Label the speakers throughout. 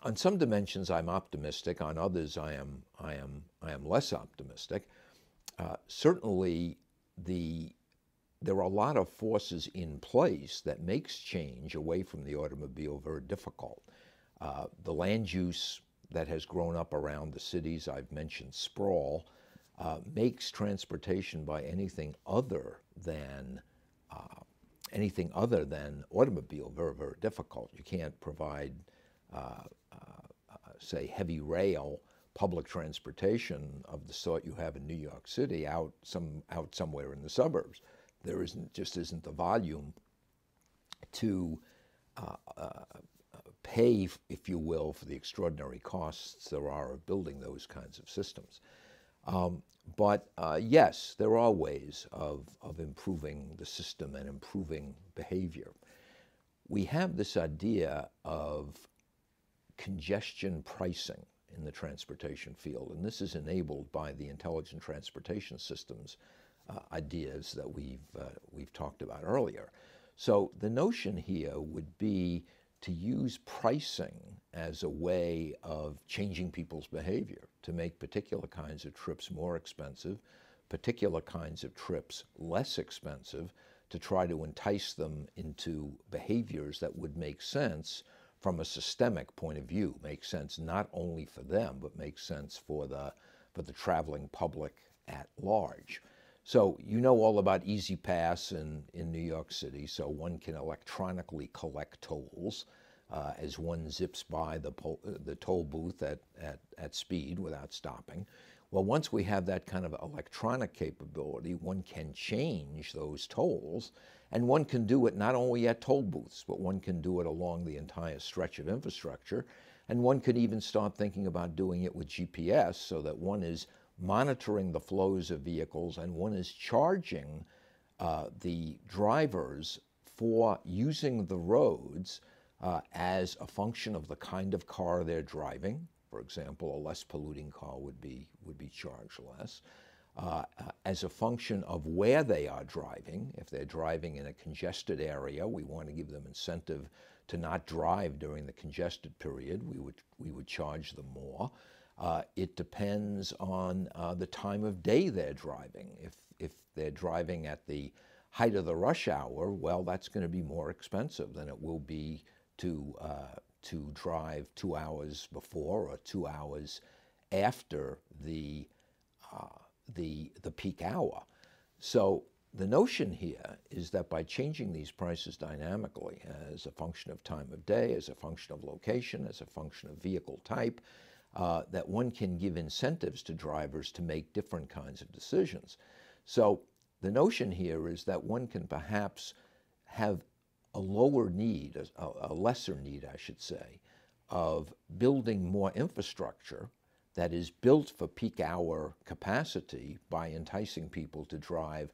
Speaker 1: On some dimensions, I'm optimistic. On others, I am less optimistic. Certainly, there are a lot of forces in place that makes change away from the automobile very difficult. The land use that has grown up around the cities, I've mentioned sprawl, makes transportation by anything other than automobile very, very difficult. You can't provide say, heavy rail public transportation of the sort you have in New York City out somewhere in the suburbs. There just isn't the volume to pay, if you will, for the extraordinary costs there are of building those kinds of systems. But yes, there are ways of improving the system and improving behavior. We have this idea of congestion pricing in the transportation field, and this is enabled by the intelligent transportation systems ideas that we've talked about earlier. So the notion here would be to use pricing as a way of changing people's behavior, to make particular kinds of trips more expensive, particular kinds of trips less expensive, to try to entice them into behaviors that would make sense from a systemic point of view, makes sense not only for them, but makes sense for the traveling public at large. So you know all about Easy Pass in New York City, so one can electronically collect tolls as one zips by the toll booth at speed without stopping. Well, once we have that kind of electronic capability, one can change those tolls, and one can do it not only at toll booths, but one can do it along the entire stretch of infrastructure, and one could even start thinking about doing it with GPS so that one is monitoring the flows of vehicles and one is charging the drivers for using the roads as a function of the kind of car they're driving. For example, a less polluting car would be charged less. As a function of where they are driving. If they're driving in a congested area, we want to give them incentive to not drive during the congested period. We would charge them more. It depends on the time of day they're driving. If they're driving at the height of the rush hour, well, that's going to be more expensive than it will be to drive 2 hours before or 2 hours after the peak hour. So the notion here is that by changing these prices dynamically as a function of time of day, as a function of location, as a function of vehicle type, that one can give incentives to drivers to make different kinds of decisions. So the notion here is that one can perhaps have a lower need, a lesser need, I should say, of building more infrastructure that is built for peak hour capacity by enticing people to drive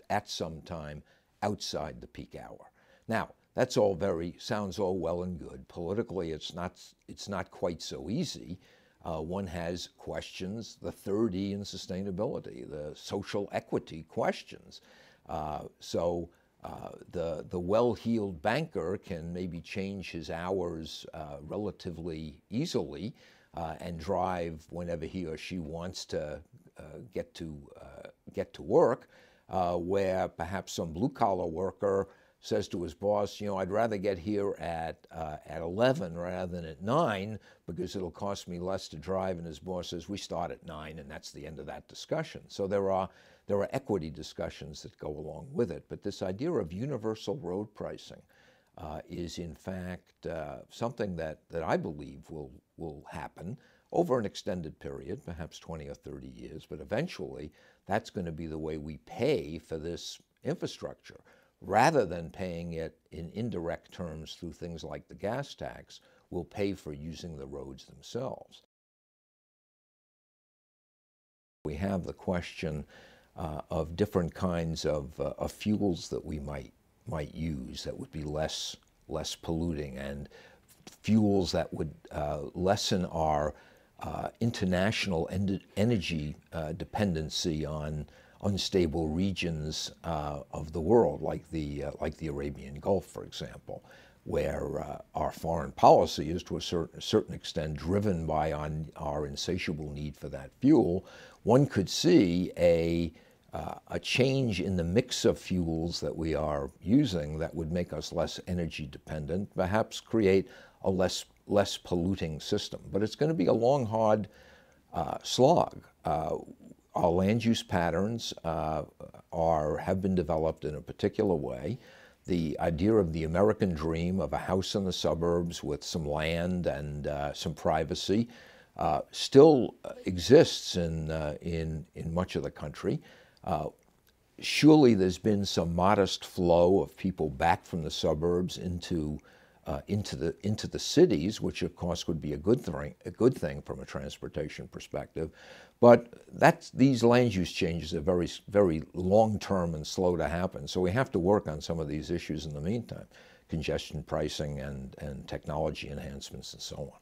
Speaker 1: at some time outside the peak hour. Now, that's all sounds all well and good. Politically, it's not quite so easy. One has questions, the third E in sustainability, the social equity questions. The well-heeled banker can maybe change his hours relatively easily and drive whenever he or she wants to get to work, where perhaps some blue-collar worker says to his boss, you know, I'd rather get here at 11 rather than at 9 because it'll cost me less to drive. And his boss says, we start at 9, and that's the end of that discussion. So there are equity discussions that go along with it. But this idea of universal road pricing is in fact something that I believe will happen over an extended period, perhaps 20 or 30 years, but eventually that's going to be the way we pay for this infrastructure. Rather than paying it in indirect terms through things like the gas tax, we'll pay for using the roads themselves. We have the question of different kinds of fuels that we might use that would be less polluting, and fuels that would lessen our international energy dependency on unstable regions of the world, like the Arabian Gulf, for example, where our foreign policy is to a certain extent driven by our insatiable need for that fuel. One could see a change in the mix of fuels that we are using that would make us less energy dependent, perhaps create a less polluting system. But it's going to be a long, hard slog. Our land use patterns have been developed in a particular way. The idea of the American dream of a house in the suburbs with some land and some privacy still exists in much of the country. Surely there's been some modest flow of people back from the suburbs into the cities, which of course would be a good thing from a transportation perspective. But these land use changes are very, very long-term and slow to happen. So we have to work on some of these issues in the meantime: congestion pricing and technology enhancements and so on.